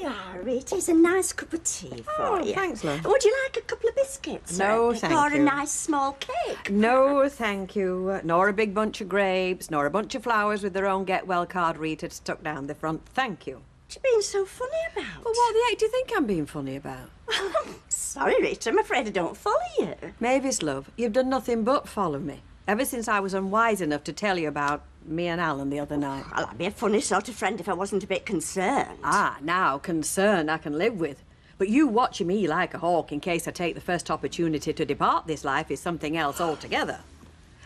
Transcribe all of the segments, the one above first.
you are, Rita. It's a nice cup of tea for you. Thanks, love. Would you like a couple of biscuits? No, thank you. Or a nice small cake? No, thank you. Nor a big bunch of grapes, nor a bunch of flowers with their own get-well card Rita stuck down the front. Thank you. What you being so funny about? Well, what the heck do you think I'm being funny about? Sorry, Rita. I'm afraid I don't follow you. Mavis, love, you've done nothing but follow me. Ever since I was unwise enough to tell you about me and Alan the other night. Well, I'd be a funny sort of friend if I wasn't a bit concerned. Ah, now, concern I can live with. But you watching me like a hawk in case I take the first opportunity to depart this life is something else altogether.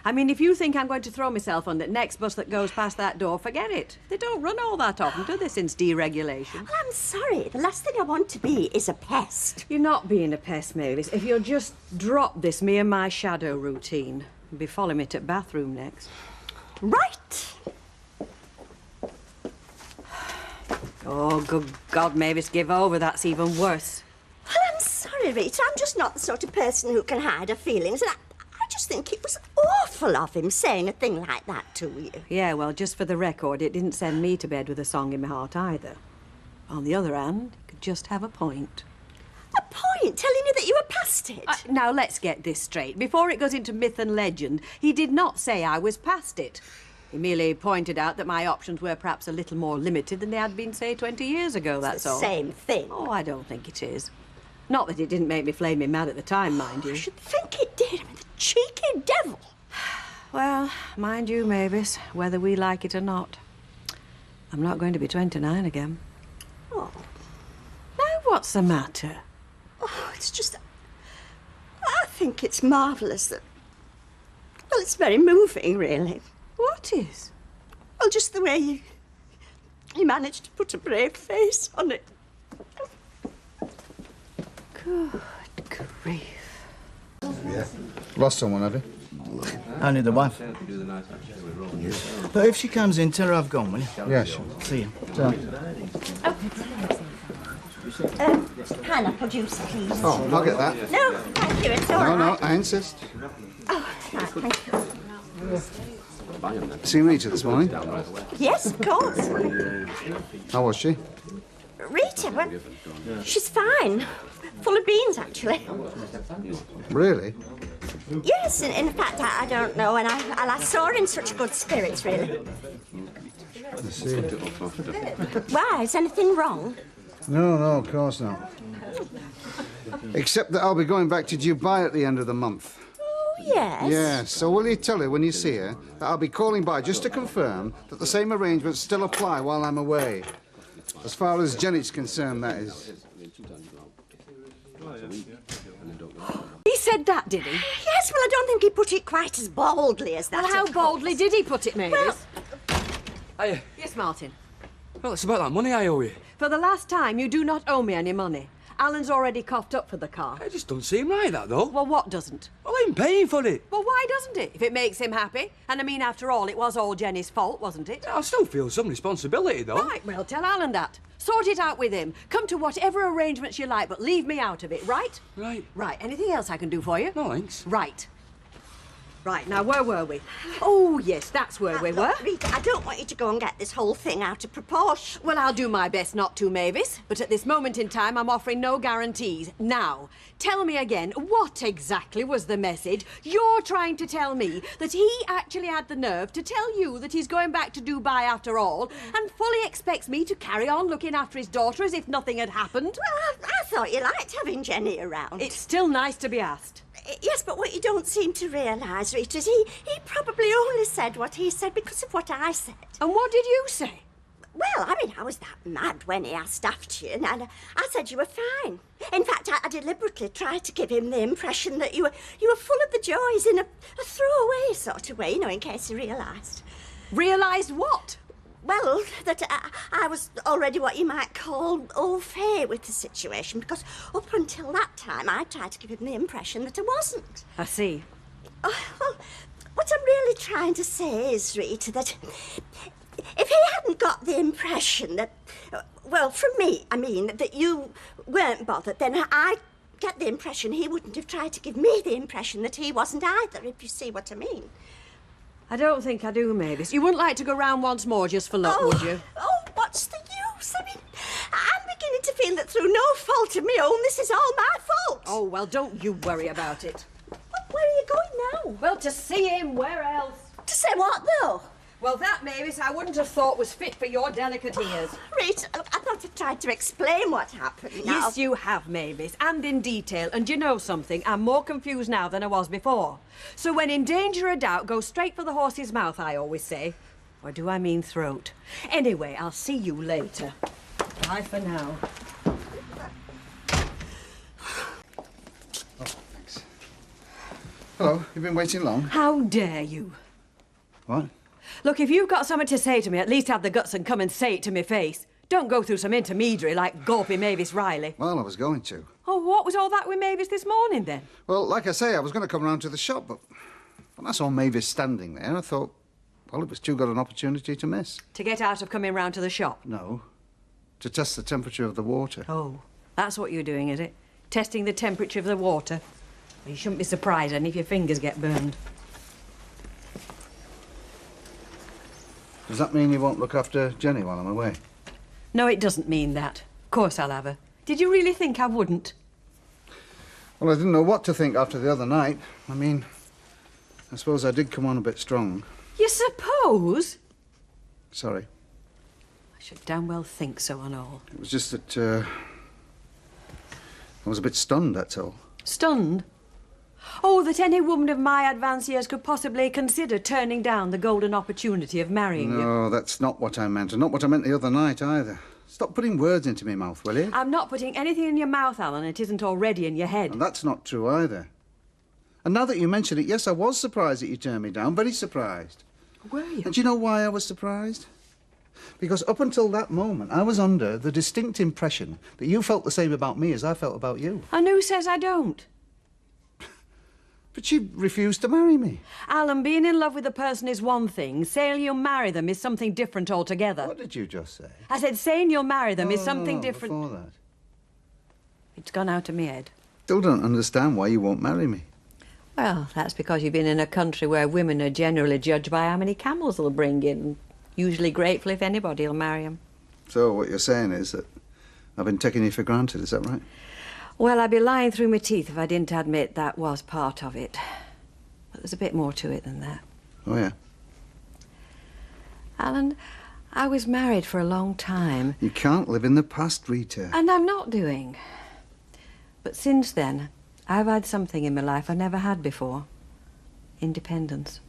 I mean, if you think I'm going to throw myself on the next bus that goes past that door, forget it. They don't run all that often, do they, since deregulation? Well, I'm sorry. The last thing I want to be is a pest. You're not being a pest, Mavis. If you'll just drop this me and my shadow routine. You'll be following me to the bathroom next. Right. Oh, good God, Mavis, give over. That's even worse. Well, I'm sorry, Rita. I'm just not the sort of person who can hide her feelings. And I just think it was awful of him saying a thing like that to you. Yeah, well, just for the record, it didn't send me to bed with a song in my heart either. On the other hand, it could just have a point. A point? Telling you that you were past it? Now, let's get this straight. Before it goes into myth and legend, he did not say I was past it. He merely pointed out that my options were perhaps a little more limited than they had been, say, 20 years ago, that's all. It's the same thing. Oh, I don't think it is. Not that it didn't make me flaming mad at the time, mind you. I should think it did. I mean, the cheeky devil. Well, mind you, Mavis, whether we like it or not, I'm not going to be 29 again. Oh. Now, what's the matter? Oh, it's just... I think it's marvellous that... Well, it's very moving, really. What is? Well, just the way you managed to put a brave face on it. Good grief. Yeah. Lost someone, have you? Only the wife. But if she comes in, tell her I've gone, will you? Yeah, sure. See you. Pineapple juice, please. Oh, I'll get that. No, thank you, it's all right. No, I insist. Oh, right, thank you. Seen Rita this morning? Yes, of course. How was she? Rita, well, she's fine. Full of beans, actually. Really? Yes, in fact, I don't know, and I last saw her in such good spirits, really. I see. Why, is anything wrong? No, of course not. Except that I'll be going back to Dubai at the end of the month. Oh, yes. Yeah, so will you tell her when you see her that I'll be calling by just to confirm that the same arrangements still apply while I'm away? As far as Jenny's concerned, that is. He said that, did he? Yes, well, I don't think he put it quite as boldly as that. Well, how of course. boldly did he put it, Mavis? Hiya. Yes, Martin. Well, it's about that money I owe you. For the last time, you do not owe me any money. Alan's already coughed up for the car. It just don't seem right, that, though. Well, what doesn't? Well, I'm paying for it. Well, why doesn't it? If it makes him happy. And I mean, after all, it was all Jenny's fault, wasn't it? I still feel some responsibility, though. Right, well, tell Alan that. Sort it out with him. Come to whatever arrangements you like, but leave me out of it, right? Right. Right, anything else I can do for you? No, thanks. Right. Right, now, where were we? Oh, yes, that's where we were. Look, Rita, I don't want you to go and get this whole thing out of proportion. Well, I'll do my best not to, Mavis, but at this moment in time, I'm offering no guarantees. Now, tell me again, what exactly was the message? You're trying to tell me that he actually had the nerve to tell you that he's going back to Dubai after all, and fully expects me to carry on looking after his daughter as if nothing had happened? Well, I thought you liked having Jenny around. It's still nice to be asked. Yes, but what you don't seem to realise, Rita, is he probably only said what he said because of what I said. And what did you say? Well, I mean, I was that mad when he asked after you, and I said you were fine. In fact, I deliberately tried to give him the impression that you were full of the joys in a throwaway sort of way, you know, in case he realised. Realised what? Well, that I was already what you might call au fait with the situation, because up until that time I tried to give him the impression that I wasn't. I see. Oh, well, what I'm really trying to say is, Rita, that if he hadn't got the impression that, well, from me, I mean, that you weren't bothered, then I get the impression he wouldn't have tried to give me the impression that he wasn't either, if you see what I mean. I don't think I do, Mavis. You wouldn't like to go round once more just for luck, would you? Oh, what's the use? I mean, I'm beginning to through no fault of my own. This is all my fault. Oh, well, don't you worry about it. Where are you going now? Well, to see him, where else? To say what, though? Well, that, Mavis, I wouldn't have thought was fit for your delicate ears. Rita, look, I thought I tried to explain what happened now. Yes, you have, Mavis, and in detail. And you know something? I'm more confused now than I was before. So when in danger or doubt, go straight for the horse's mouth, I always say. Or do I mean throat? Anyway, I'll see you later. Bye for now. Oh, thanks. Hello, you've been waiting long? How dare you? What? Look, if you've got something to say to me, at least have the guts and come and say it to me face. Don't go through some intermediary like gawpy Mavis Riley. Well, I was going to. Oh, what was all that with Mavis this morning, then? Well, like I say, I was going to come round to the shop, but when I saw Mavis standing there, I thought, well, it was too good an opportunity to miss. To get out of coming round to the shop? No, to test the temperature of the water. Oh, that's what you're doing, is it? Testing the temperature of the water? Well, you shouldn't be surprised, then, if your fingers get burned. Does that mean you won't look after Jenny while I'm away? No, it doesn't mean that. Of course I'll have her. Did you really think I wouldn't? Well, I didn't know what to think after the other night. I mean, I suppose I did come on a bit strong. You suppose? Sorry. I should damn well think so and all. It was just that, I was a bit stunned, that's all. Stunned? Oh, that any woman of my advanced years could possibly consider turning down the golden opportunity of marrying you. No, that's not what I meant, and not what I meant the other night either. Stop putting words into my mouth, will you? I'm not putting anything in your mouth, Alan. It isn't already in your head. And that's not true either. And now that you mention it, yes, I was surprised that you turned me down. Very surprised. Were you? And do you know why I was surprised? Because up until that moment, I was under the distinct impression that you felt the same about me as I felt about you. And who says I don't? But you refused to marry me. Alan, being in love with a person is one thing. Saying you'll marry them is something different altogether. What did you just say? I said saying you'll marry them is No, something no, different. Before that. It's gone out of my head. Still don't understand why you won't marry me. Well, that's because you've been in a country where women are generally judged by how many camels they'll bring in. Usually grateful if anybody will marry them. So what you're saying is that I've been taking you for granted, is that right? Well, I'd be lying through my teeth if I didn't admit that was part of it. But there's a bit more to it than that. Oh, yeah? Alan, I was married for a long time. You can't live in the past, Rita. And I'm not doing. But since then, I've had something in my life I never had before. Independence.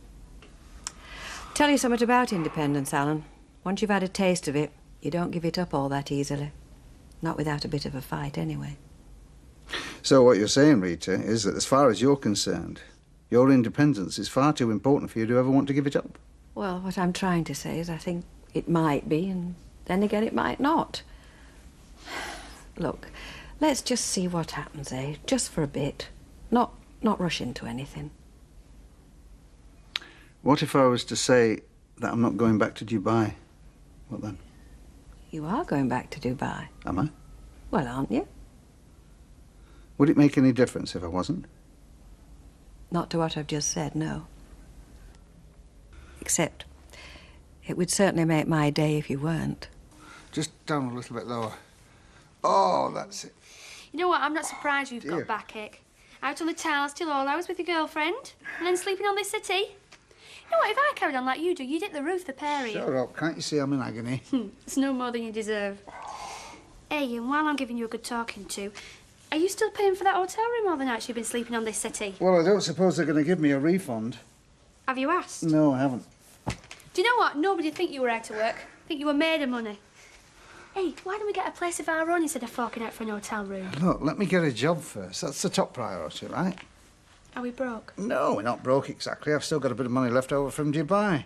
Tell you something about independence, Alan. Once you've had a taste of it, you don't give it up all that easily. Not without a bit of a fight, anyway. So what you're saying, Rita, is that as far as you're concerned, your independence is far too important for you to ever want to give it up. Well, what I'm trying to say is I think it might be, and then again it might not. Look, let's just see what happens, eh? Just for a bit. Not rush into anything. What if I was to say that I'm not going back to Dubai? What then? You are going back to Dubai. Am I? Well, aren't you? Would it make any difference if I wasn't? Not to what I've just said, no. Except, it would certainly make my day if you weren't. Just down a little bit lower. Oh, that's it. You know what? I'm not surprised you've Dear. got backache. Out on the tiles till all hours with your girlfriend, and then sleeping on this settee. You know what? If I carried on like you do, you'd hit the roof, the pair of you. Shut up. Can't you see I'm in agony? It's no more than you deserve. Hey, and while I'm giving you a good talking to, are you still paying for that hotel room all the nights you've been sleeping on this settee? Well, I don't suppose they're going to give me a refund. Have you asked? No, I haven't. Do you know what? Nobody think you were out of work. Think you were made of money. Hey, why don't we get a place of our own instead of forking out for an hotel room? Look, let me get a job first. That's the top priority, right? Are we broke? No, we're not broke exactly. I've still got a bit of money left over from Dubai.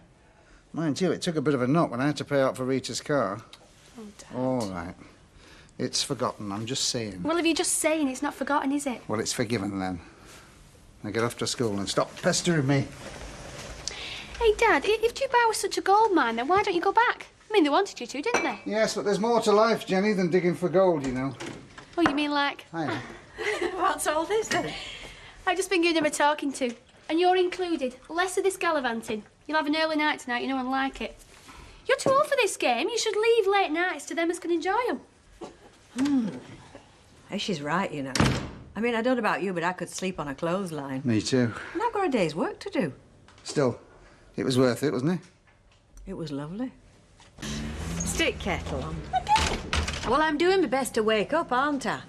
Mind you, it took a bit of a knock when I had to pay out for Rita's car. Oh, Dad. All right. It's forgotten, I'm just saying. Well, if you're just saying, it's not forgotten, is it? Well, it's forgiven then. Now get off to school and stop pestering me. Hey, Dad, if Dubai was such a gold mine, then why don't you go back? I mean, they wanted you to, didn't they? Yes, but there's more to life, Jenny, than digging for gold, you know. Oh, you mean like... Hi. What's all this, then? I've just been giving him a talking to. And you're included. Less of this gallivanting. You'll have an early night tonight, you know, and like it. You're too old for this game. You should leave late nights to them as can enjoy them. Hey, she's right, you know. I mean, I don't know about you, but I could sleep on a clothesline. Me too. And I've got a day's work to do. Still, it was worth it, wasn't it? It was lovely. Stick kettle on. Well, I'm doing my best to wake up, aren't I?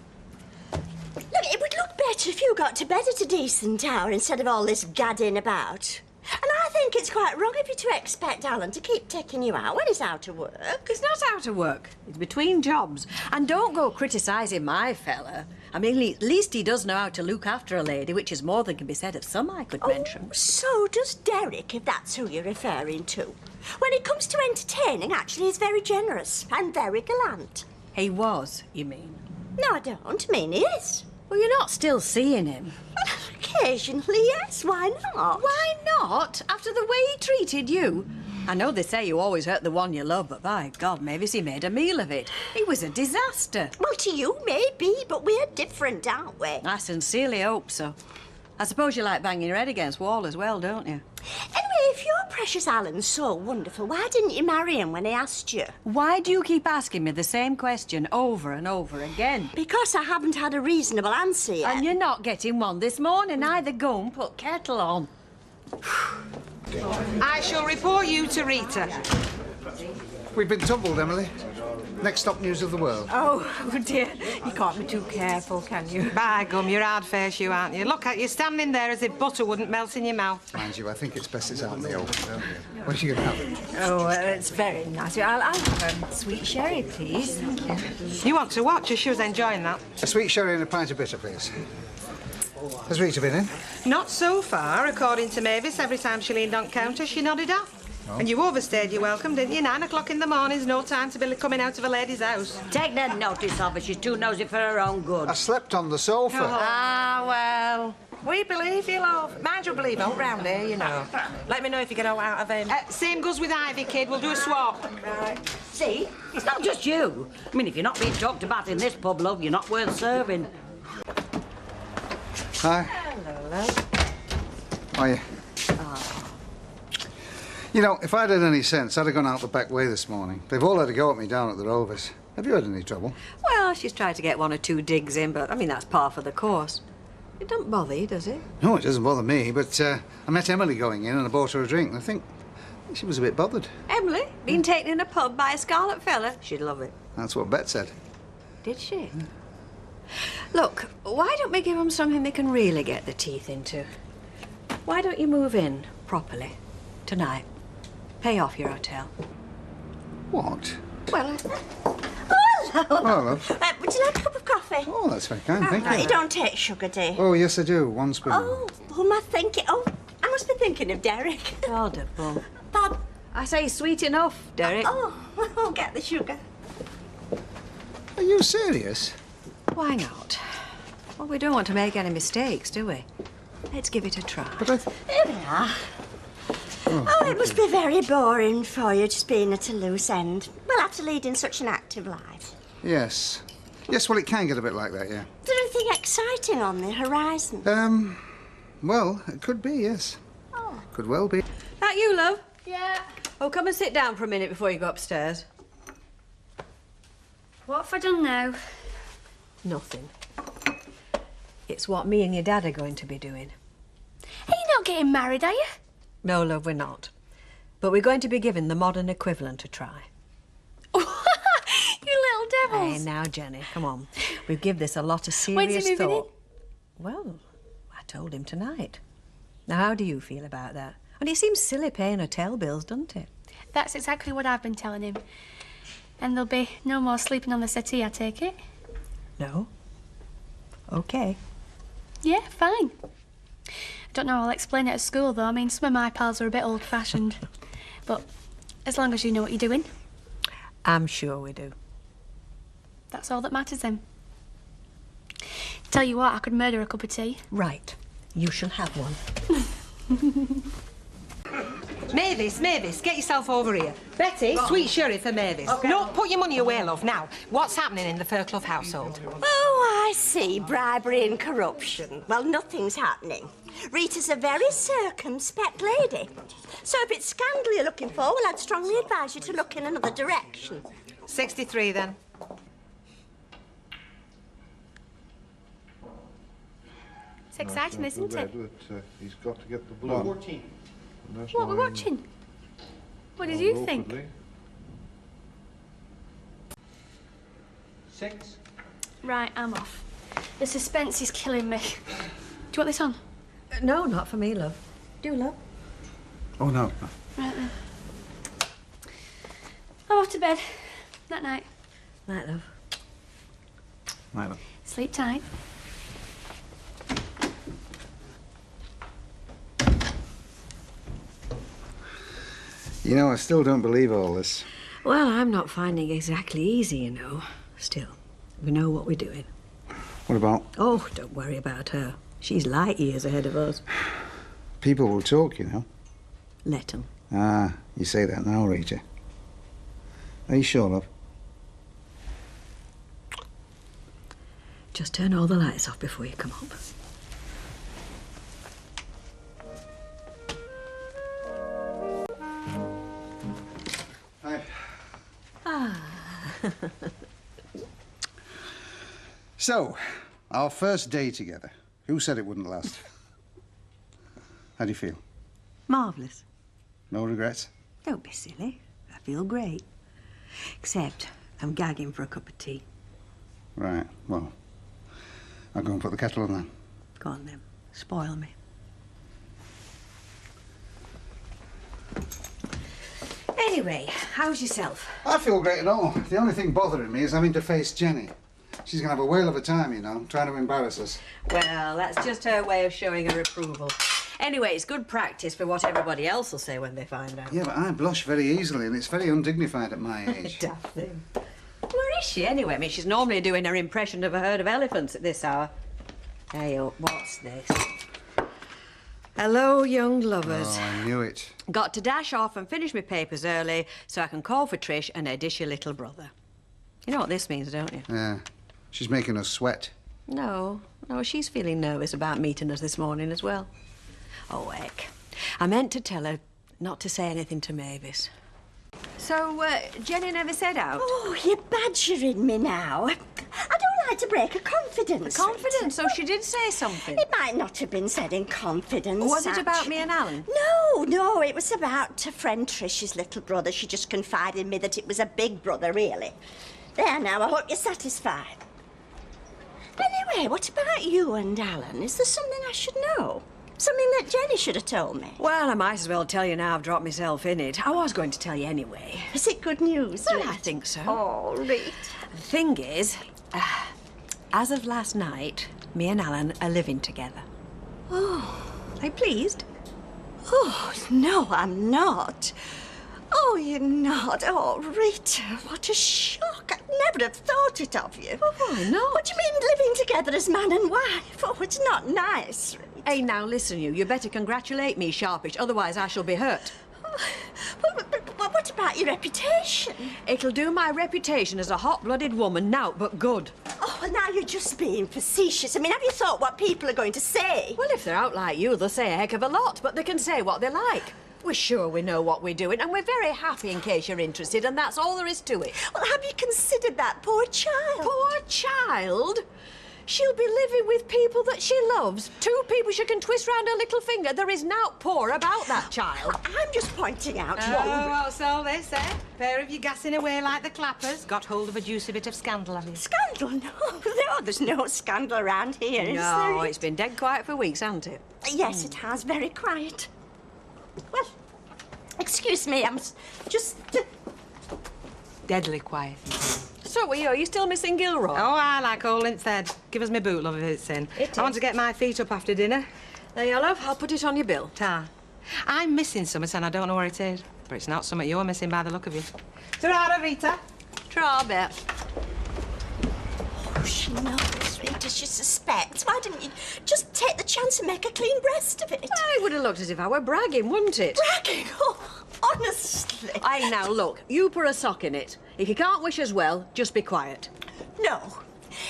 Look, it would look better if you got to bed at a decent hour instead of all this gadding about. And I think it's quite wrong of you to expect Alan to keep taking you out when he's out of work. He's not out of work. He's between jobs. And don't go criticising my fella. I mean, at least he does know how to look after a lady, which is more than can be said of some I could mention. So does Derek, if that's who you're referring to. When it comes to entertaining, actually, he's very generous and very gallant. He was, you mean? No, I don't mean he is. Well, you're not still seeing him. Occasionally, yes. Why not? Why not? After the way he treated you? I know they say you always hurt the one you love, but by God, Mavis, he made a meal of it. He was a disaster. Well, to you, maybe, but we're different, aren't we? I sincerely hope so. I suppose you like banging your head against wall as well, don't you? Anyway, if your precious Alan's so wonderful, why didn't you marry him when he asked you? Why do you keep asking me the same question over and over again? Because I haven't had a reasonable answer yet. And you're not getting one this morning either. Go and put kettle on. I shall report you to Rita. We've been tumbled, Emily. Next stop, news of the world. Oh, dear. You can't be too careful, can you? By gum, you're hard-faced, you aren't you? Look at you standing there as if butter wouldn't melt in your mouth. Mind you, I think it's best it's out in the open, don't you? What are you going to have? Oh, it's very nice. I'll have sweet sherry, please. Thank you. You want to watch her? She was enjoying that. A sweet sherry and a pint of bitter, please. Has Rita been in? Not so far, according to Mavis. Every time she leaned on counter, she nodded off. Oh. And you overstayed your welcome, didn't you? 9 o'clock in the morning's no time to be coming out of a lady's house. Take no notice of her. She's too nosy for her own good. I slept on the sofa. Oh. Ah, well, we believe you, love. Mind you believe out round here, you know. Let me know if you get all out of him. Same goes with Ivy, kid. We'll do a swap. Right. See? It's not just you. I mean, if you're not being talked about in this pub, love, you're not worth serving. Hi. Hello, love. Are you? You know, if I'd had any sense, I'd have gone out the back way this morning. They've all had a go at me down at the Rovers. Have you had any trouble? Well, she's tried to get 1 or 2 digs in, but, I mean, that's par for the course. It doesn't bother you, does it? No, it doesn't bother me, but I met Emily going in and I bought her a drink, and I think she was a bit bothered. Emily? Being taken in a pub by a scarlet fella? She'd love it. That's what Bet said. Did she? Yeah. Look, why don't we give them something they can really get their teeth into? Why don't you move in properly tonight? Pay off your hotel. What? Well, Oh, love. Would you like a cup of coffee? Oh, that's very kind, thank You you. don't take sugar, do you? Oh, yes, I do. 1 spoon. Oh, who am I thinking? Oh, I must be thinking of Derek. God, a bum. Bob. I say sweet enough, Derek. Oh, I'll get the sugar. Are you serious? Why not? Well, we don't want to make any mistakes, do we? Let's give it a try. But I... Here we are. Oh, it must be very boring for you, just being at a loose end. Well, after leading such an active life. Yes. Yes, well, it can get a bit like that, yeah. Is there anything exciting on the horizon? Well, it could be, yes. Oh. Could well be. That you, love? Yeah. Oh, come and sit down for a minute before you go upstairs. What have I done now? Nothing. It's what me and your dad are going to be doing. Are you not getting married, are you? No, love, we're not. But we're going to be given the modern equivalent a try. You little devils. Hey, now, Jenny, come on. We give this a lot of When's he serious moving thought. Well, I told him tonight. Now, how do you feel about that? And it seems silly paying hotel bills, doesn't it? That's exactly what I've been telling him. And there'll be no more sleeping on the settee, I take it? No? Okay. Yeah, fine. I don't know how I'll explain it at school, though. I mean, some of my pals are a bit old-fashioned. But as long as you know what you're doing, I'm sure we do. that's all that matters then. Tell you what, I could murder a cup of tea. Right. You shall have one. Mavis, get yourself over here. Betty, sweet sherry for Mavis. Okay. No, put your money away, love. Now, what's happening in the Fairclough household? Oh, I see. Bribery and corruption. Well, nothing's happening. Rita's a very circumspect lady. So if it's scandal you're looking for, well, I'd strongly advise you to look in another direction. 63, then. exciting, isn't it? He's got to get the blood. 14. What we're watching? What did you think? 6. Right, I'm off. The suspense is killing me. Do you want this on? No, not for me, love. Do, love? Oh, no. Right then. I'm off to bed. Night night. Night, love. Night, love. Sleep tight. You know, I still don't believe all this. Well, I'm not finding it exactly easy, you know. Still, we know what we're doing. What about? Oh, don't worry about her. She's light years ahead of us. People will talk, you know. Let them. Ah, you say that now, Rita. Are you sure, love? Just turn all the lights off before you come up. Hi. Ah. So, our first day together. Who said it wouldn't last? How do you feel? Marvellous. No regrets? Don't be silly. I feel great. Except I'm gagging for a cup of tea. Right, well, I'll go and put the kettle on then. Go on then. Spoil me. Anyway, how's yourself? I feel great at all. The only thing bothering me is having to face Jenny. She's going to have a whale of a time, you know, trying to embarrass us. Well, that's just her way of showing her approval. Anyway, it's good practice for what everybody else will say when they find out. Yeah, but I blush very easily, and it's very undignified at my age. Daft thing. Where is she, anyway? I mean, she's normally doing her impression of a herd of elephants at this hour. Hey, what's this? Hello, young lovers. Oh, I knew it. Got to dash off and finish my papers early so I can call for Trish and her dishy little brother. You know what this means, don't you? Yeah. She's making us sweat. No, she's feeling nervous about meeting us this morning as well. Oh, heck. I meant to tell her not to say anything to Mavis. So, Jenny never said out? Oh, you're badgering me now. I don't like to break a confidence. A confidence? So she did say something? It might not have been said in confidence. Was it about me and Alan? No, it was about a friend Trish's little brother. She just confided in me that it was a big brother, really. There now, I hope you're satisfied. Anyway, what about you and Alan? Is there something I should know? Something that Jenny should have told me? Well, I might as well tell you now I've dropped myself in it. I was going to tell you anyway. Is it good news, Well, Rita? I think so. Oh, Rita. The thing is, as of last night, me and Alan are living together. Oh. Are you pleased? Oh, no, I'm not. Oh, you're not. Oh, Rita, what a shock. I'd never have thought it of you. Oh, why not? What do you mean living together as man and wife? Oh, it's not nice, Rita. Hey, now, listen, you better congratulate me, sharpish, otherwise I shall be hurt. But what about your reputation? It'll do my reputation as a hot-blooded woman now, but good. Oh, well, now you're just being facetious. I mean, have you thought what people are going to say? Well, if they're out like you, they'll say a heck of a lot, but they can say what they like. We're sure we know what we're doing, and we're very happy in case you're interested, and that's all there is to it. Well, have you considered that poor child? Poor child? She'll be living with people that she loves. 2 people she can twist round her little finger. There is naught poor about that child. I'm just pointing out Oh, what... what's all this, eh? Pair of you gassing away like the clappers. Got hold of a juicy bit of scandal, have you? Scandal? No, there's no scandal around here, is there? No, it's been dead quiet for weeks, hasn't it? Yes, it has. Very quiet. Well, excuse me, I'm just... Deadly quiet. So are you still missing Gilroy? Oh, I like old Linstead. Give us my boot, love, if it's in. I want to get my feet up after dinner. There you are, love. I'll put it on your bill. Ta. I'm missing something and I don't know where it is. But it's not something you're missing by the look of you. Ta-ra, Rita. Try, bet. Oh, she knows, Rita. She suspects. Why didn't you just take the chance and make a clean breast of it? It would have looked as if I were bragging, wouldn't it? Bragging? Oh, honestly. Aye, now, look. You put a sock in it. If you can't wish us well, just be quiet. No.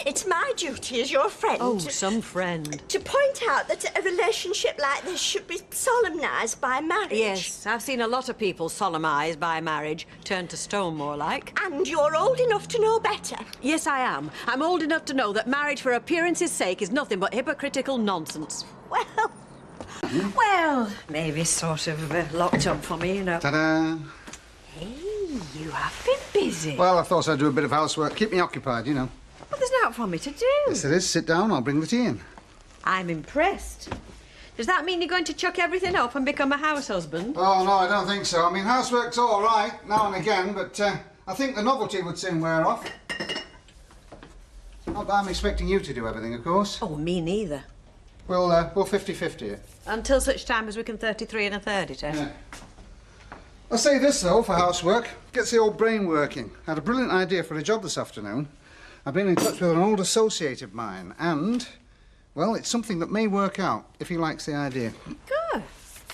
it's my duty as your friend Oh, some friend. to point out that a relationship like this should be solemnised by marriage. Yes, I've seen a lot of people solemnised by marriage, turned to stone more like. And you're old enough to know better. Yes, I am. I'm old enough to know that marriage for appearance's sake is nothing but hypocritical nonsense. Well, Mavis sort of locked up for me, you know. Ta-da! Hey, you have been busy. Well, I thought I'd do a bit of housework. Keep me occupied, you know. Well, there's naught for me to do. Yes, it is. Sit down. I'll bring the tea in. I'm impressed. Does that mean you're going to chuck everything up and become a house husband? Oh, no, I don't think so. I mean, housework's all right now and again, but I think the novelty would soon wear off. Not that I'm expecting you to do everything, of course. Oh, me neither. We'll 50-50 it. Until such time as we can 33 and a third it, eh? Yeah. I'll say this, though, for housework. Gets the old brain working. I had a brilliant idea for a job this afternoon. I've been in touch with an old associate of mine, and, well, it's something that may work out, if he likes the idea. Good.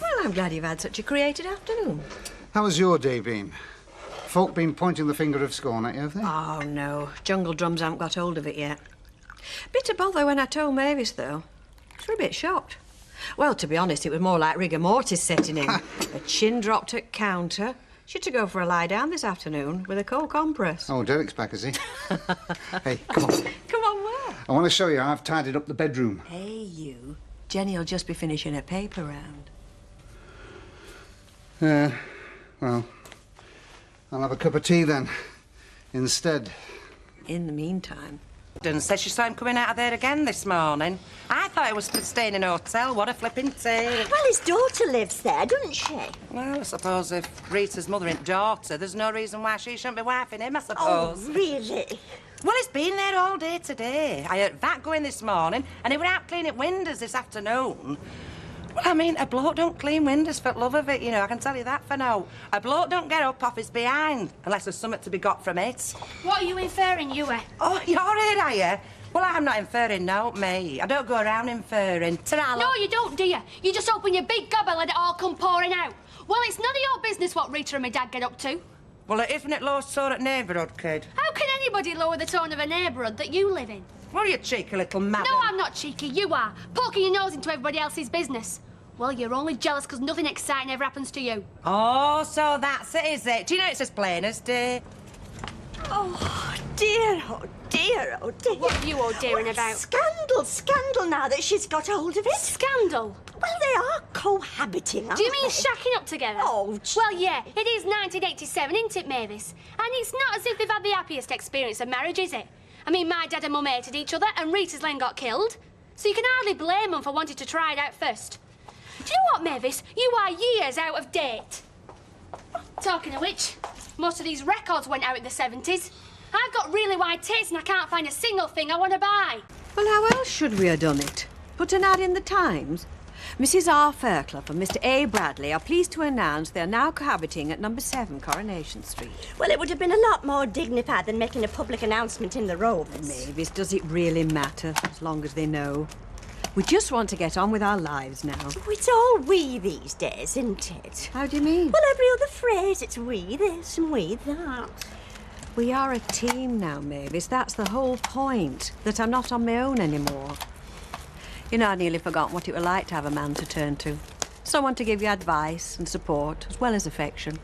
Well, I'm glad you've had such a creative afternoon. How has your day been? Folk been pointing the finger of scorn at you, have they? Oh, no. Jungle Drums haven't got hold of it yet. Bit of bother when I told Mavis, though. She was a bit shocked. Well, to be honest, it was more like rigor mortis setting in. Her chin dropped at counter. She had to go for a lie down this afternoon with a cold compress. Oh, Derek's back, is he? Hey, come on. Come on, where? I want to show you how I've tidied up the bedroom. Hey, you. Jenny'll just be finishing her paper round. Well, I'll have a cup of tea then, instead. In the meantime... And said she saw him coming out of there again this morning. I thought it was for staying in a hotel. What a flipping tale. well, his daughter lives there, doesn't she? Well, I suppose if Rita's mother ain't daughter, there's no reason why she shouldn't be wifing him, I Oh, suppose. really? Well, it's been there all day today. I heard that going this morning, and he were out cleaning windows this afternoon. Well, I mean, a bloke don't clean windows for the love of it, you know, I can tell you that for now. A bloke don't get up off his behind unless there's something to be got from it. What are you inferring, you are? Oh, you're here, are you? Well, I'm not inferring, no, me. I don't go around inferring. Ta-ra, No, you don't, do you? You just open your big gob and let it all come pouring out. Well, it's none of your business what Rita and my dad get up to. Well, isn't it low sort of neighbourhood, kid? How can anybody lower the tone of a neighbourhood that you live in? Well, you cheeky little madam. No, I'm not cheeky, you are. Poking your nose into everybody else's business. Well, you're only jealous because nothing exciting ever happens to you. Oh, so that's it, is it? Do you know it's as plain as day? Oh, dear, oh, dear, oh, dear. What are you all dearing about? Scandal now that she's got hold of it. Scandal? Well, they are cohabiting, aren't Do you mean they? shacking up together? Oh, well, yeah, it is 1987, isn't it, Mavis? And it's not as if they've had the happiest experience of marriage, is it? I mean, my dad and mum hated each other, and Rita's Len got killed. So you can hardly blame them for wanting to try it out first. Do you know what, Mavis? You are years out of date. Talking of which, most of these records went out in the 70s. I've got really wide tastes and I can't find a single thing I want to buy. Well, how else should we have done it? Put an ad in the Times? Mrs. R. Fairclough and Mr. A. Bradley are pleased to announce they are now cohabiting at number 7 Coronation Street. Well, it would have been a lot more dignified than making a public announcement in the Rovers. Mavis, does it really matter, as long as they know? We just want to get on with our lives now. It's all we these days, isn't it? How do you mean? Well, every other phrase, it's we this and we that. We are a team now, Mavis. That's the whole point, that I'm not on my own anymore. You know, I'd nearly forgotten what it was like to have a man to turn to. Someone to give you advice and support, as well as affection.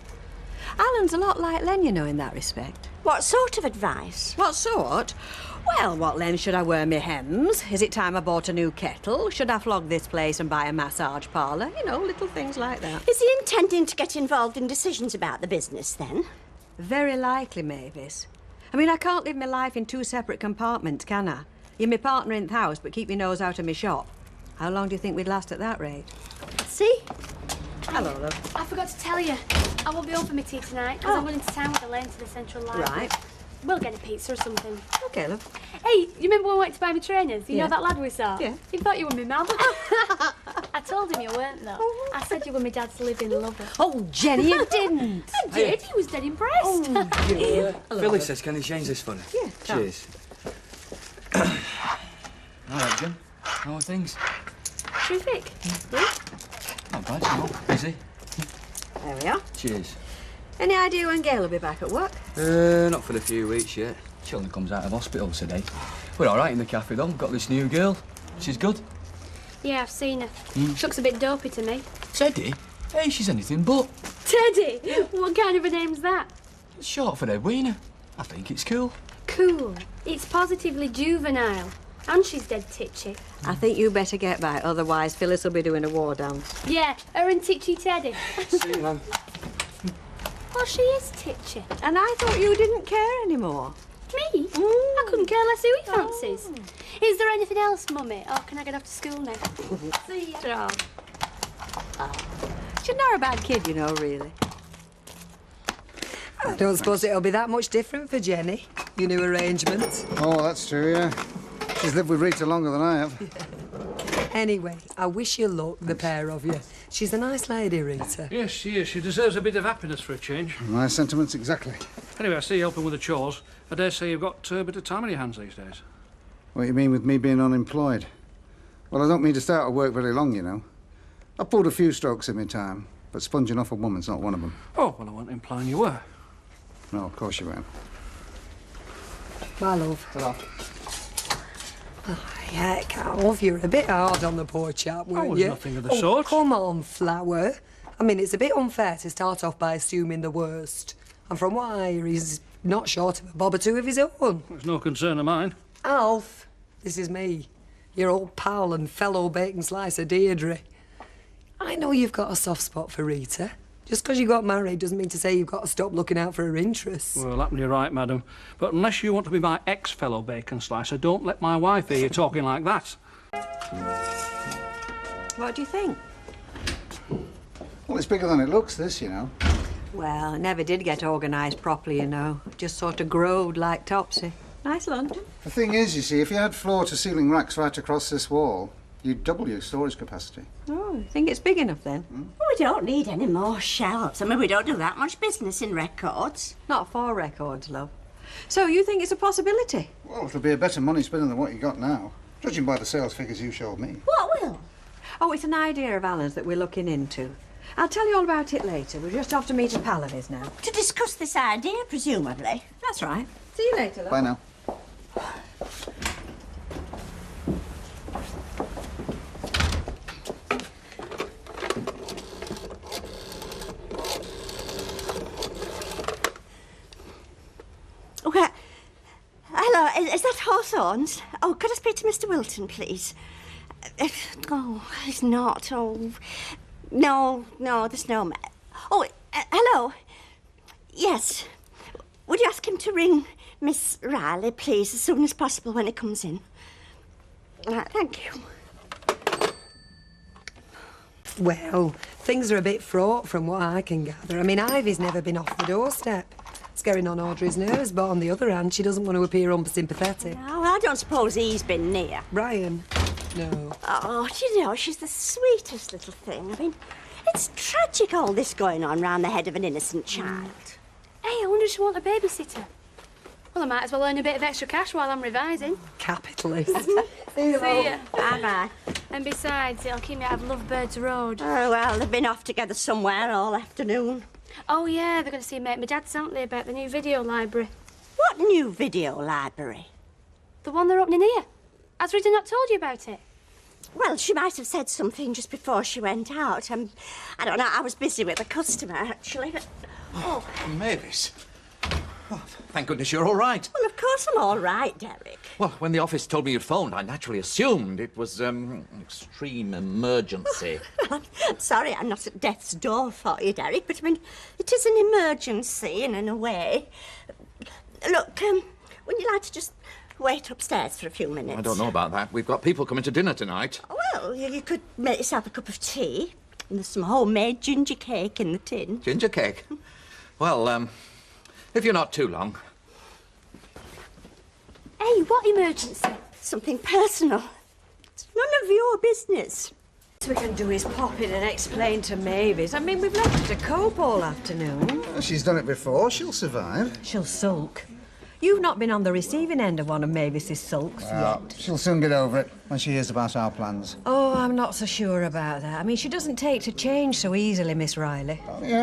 Alan's a lot like Len, you know, in that respect. What sort of advice? What sort? Well, what length should I wear my hems? Is it time I bought a new kettle? Should I flog this place and buy a massage parlour? You know, little things like that. Is he intending to get involved in decisions about the business, then? Very likely, Mavis. I mean, I can't live my life in 2 separate compartments, can I? You're my partner in the house, but keep your nose out of my shop. How long do you think we'd last at that rate? See? Hello, love. I forgot to tell you, I won't be home for my tea tonight because I'm going to town with Elaine to the Central Library. Right. We'll get a pizza or something. OK, love. Hey, you remember when we went to buy my trainers? You Yeah. know that lad we saw? Yeah. He thought you were my mum. I told him you weren't, though. I said you were my dad's living lover. Oh, Jenny, you didn't. I did. He was dead impressed. Oh, dear. Billy says, can you change this for me? Yeah. Cheers. All right, Jim. How are things? Terrific. Not bad, no. Busy. There we are. Cheers. Any idea when Gail will be back at work? Not for a few weeks yet. She only comes out of hospital today. We're all right in the cafe, though. Got this new girl. She's good. Yeah, I've seen her. She looks a bit dopey to me. Teddy? Hey, she's anything but. Teddy? What kind of a name's that? It's short for Edwina. I think it's cool. Cool. It's positively juvenile. And she's dead titchy. I think you better get back, otherwise Phyllis will be doing a war dance. Yeah, her and Titchy Teddy. See you, man. Well, she is titchy. And I thought you didn't care anymore. Me? I couldn't care less who he fancies. Is there anything else, Mummy? Or can I get off to school now? See ya. Charles. She's not a bad kid, you know, really. I don't suppose it'll be that much different for Jenny, your new arrangement. Oh, that's true, yeah. She's lived with Rita longer than I have. Anyway, I wish you luck, the pair of you. She's a nice lady, Rita. Yes, she is. She deserves a bit of happiness for a change. My sentiments exactly. Anyway, I see you helping with the chores. I dare say you've got a bit of time on your hands these days. What do you mean with me being unemployed? Well, I don't mean to stay out of work very long, you know. I've pulled a few strokes in my time, but sponging off a woman's not one of them. Oh, well, I wasn't implying you were. No, of course you won't. My love. Ta-ra. Oh, heck, Alf, you're a bit hard on the poor chap, weren't was you? nothing of the sort. Come on, Flower. I mean, it's a bit unfair to start off by assuming the worst. And from what I hear, he's not short of a bob or two of his own. It's no concern of mine. Alf, this is me, your old pal and fellow bacon slicer Deirdre. I know you've got a soft spot for Rita. Just because you got married doesn't mean to say you've got to stop looking out for her interests. Well, happen you're right, madam. But unless you want to be my ex-fellow bacon slicer, don't let my wife hear you talking like that. What do you think? Well, it's bigger than it looks, this, you know. Well, it never did get organised properly, you know. Just sort of growed like Topsy. Nice lunch. The thing is, you see, if you had floor-to-ceiling racks right across this wall, you'd double your storage capacity. Oh, you think it's big enough then? Well, we don't need any more shelves. I mean, we don't do that much business in records. Not for records, love. So you think it's a possibility? Well, it'll be a better money spinner than what you got now, judging by the sales figures you showed me. What will? Oh, it's an idea of Alan's that we're looking into. I'll tell you all about it later. We're just off to meet a pal of his now. To discuss this idea, presumably. That's right. See you later, love. Bye now. Well, hello, is that Hawthorne's? Oh, could I speak to Mr. Wilton, please? Oh, he's not. Oh, no, there's no... Oh, hello. Yes. Would you ask him to ring Miss Riley, please, as soon as possible when he comes in? Thank you. Well, things are a bit fraught from what I can gather. I mean, Ivy's never been off the doorstep. It's getting on Audrey's nerves, but on the other hand, she doesn't want to appear unsympathetic. Oh, I don't suppose he's been near. Ryan? No. Oh, do you know, she's the sweetest little thing. I mean, it's tragic all this going on round the head of an innocent child. Hey, I wonder if she wants a babysitter. Well, I might as well earn a bit of extra cash while I'm revising. Capitalist. See ya. Bye-bye. And besides, it'll keep me out of Lovebirds Road. Oh, well, they've been off together somewhere all afternoon. Oh, yeah, they're going to see Mate My Dad's, aren't they, about the new video library? What new video library? The one they're opening here. Has Rita not told you about it? Well, she might have said something just before she went out. I don't know, I was busy with a customer, actually, but... Oh, Mavis. Oh, thank goodness you're all right. Well, of course I'm all right, Derek. Well, when the office told me you'd phoned, I naturally assumed it was, an extreme emergency. I'm sorry I'm not at death's door for you, Derek, but, I mean, it is an emergency in a way. Look, would you like to just wait upstairs for a few minutes? I don't know about that. We've got people coming to dinner tonight. Well, you could make yourself a cup of tea. And there's some homemade ginger cake in the tin. Ginger cake? Well, if you're not too long. Hey, what emergency? Something personal. It's none of your business. What we can do is pop in and explain to Mavis. I mean, we've left her to cope all afternoon. Well, she's done it before. She'll survive. She'll sulk. You've not been on the receiving end of one of Mavis's sulks yet. She'll soon get over it when she hears about our plans. Oh, I'm not so sure about that. I mean, she doesn't take to change so easily, Miss Riley. Oh, you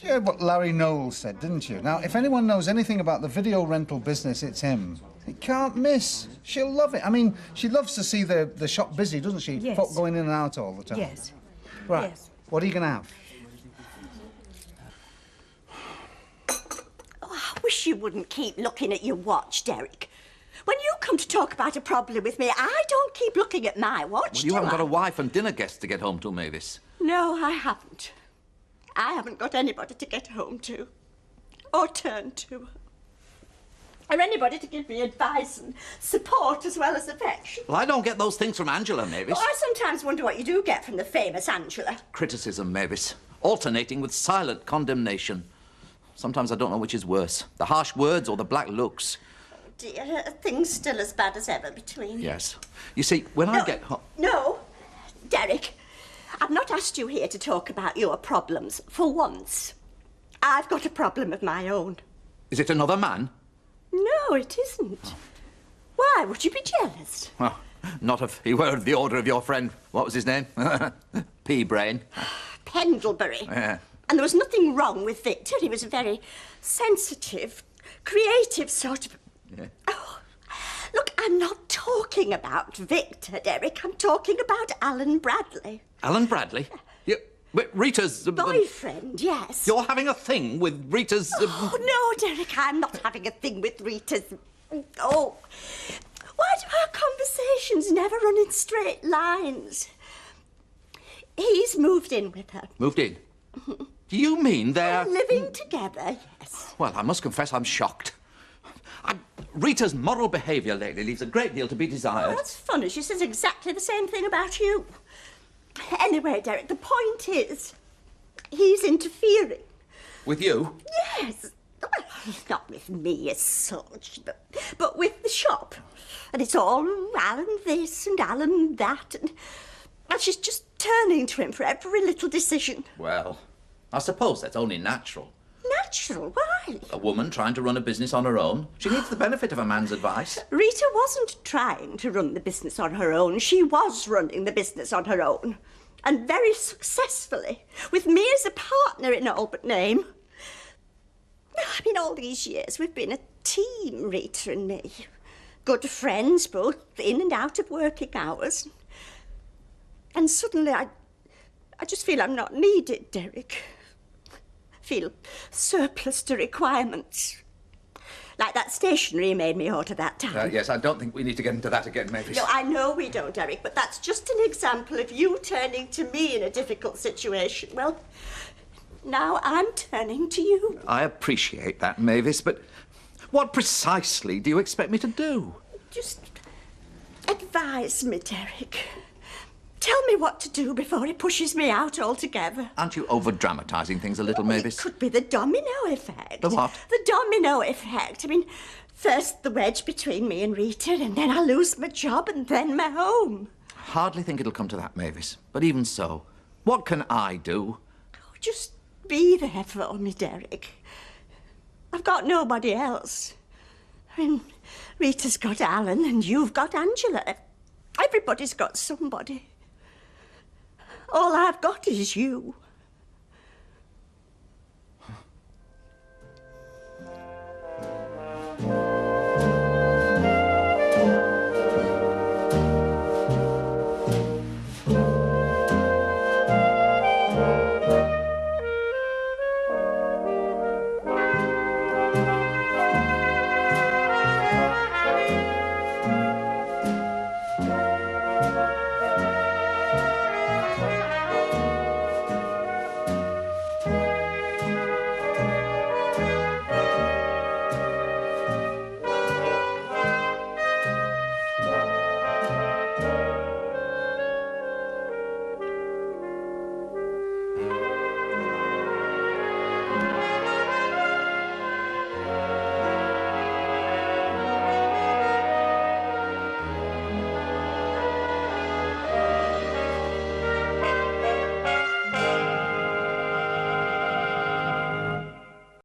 heard what Larry Knowles said, didn't you? Now, if anyone knows anything about the video rental business, it's him. It can't miss. She'll love it. I mean, she loves to see the shop busy, doesn't she? Yes. Folk going in and out all the time. Yes. Right. Yes. What are you going to have? Oh, I wish you wouldn't keep looking at your watch, Derek. When you come to talk about a problem with me, I don't keep looking at my watch, Well, you haven't got a wife and dinner guests to get home to, Mavis. No, I haven't. I haven't got anybody to get home to. Or turn to. Or anybody to give me advice and support as well as affection. Well, I don't get those things from Angela, Mavis. Oh, I sometimes wonder what you do get from the famous Angela. Criticism, Mavis. Alternating with silent condemnation. Sometimes I don't know which is worse, the harsh words or the black looks. Dear, are things still as bad as ever between you? Yes. You see, when I get home... No, Derek, I've not asked you here to talk about your problems for once. I've got a problem of my own. Is it another man? No, it isn't. Why would you be jealous? Well, not if he were of the order of your friend. What was his name? Pea-brain. Pendlebury. Yeah. And there was nothing wrong with Victor. He was a very sensitive, creative sort of... Yeah. Oh, look, I'm not talking about Victor, Derek. I'm talking about Alan Bradley. Alan Bradley? Wait, Rita's... Boyfriend, yes. You're having a thing with Rita's... Oh, no, Derek, I'm not having a thing with Rita's... Oh, why do our conversations never run in straight lines? He's moved in with her. Moved in? Do you mean they're... Living together, yes. Well, I must confess I'm shocked. Rita's moral behaviour lately leaves a great deal to be desired. Oh, that's funny. She says exactly the same thing about you. Anyway, Derek, the point is, he's interfering. With you? Yes. Well, not with me as such, but with the shop. And it's all Alan this and Alan that, and she's just turning to him for every little decision. Well, I suppose that's only natural. Natural? Why? A woman trying to run a business on her own. She needs the benefit of a man's advice. Rita wasn't trying to run the business on her own. She was running the business on her own. And very successfully. With me as a partner in all but name. I mean, all these years we've been a team, Rita and me. Good friends, both in and out of working hours. And suddenly I just feel I'm not needed, Derek. Feel surplus to requirements. Like that stationery you made me order that time. Yes, I don't think we need to get into that again, Mavis. No, I know we don't, Derek, but that's just an example of you turning to me in a difficult situation. Well, now I'm turning to you. I appreciate that, Mavis, but what precisely do you expect me to do? Just advise me, Derek. Tell me what to do before he pushes me out altogether. Aren't you over-dramatising things a little, Mavis? It could be the domino effect. The what? The domino effect. I mean, first the wedge between me and Rita, and then I lose my job, and then my home. Hardly think it'll come to that, Mavis. But even so, what can I do? Oh, just be there for me, Derek. I've got nobody else. I mean, Rita's got Alan, and you've got Angela. Everybody's got somebody. All I've got is you.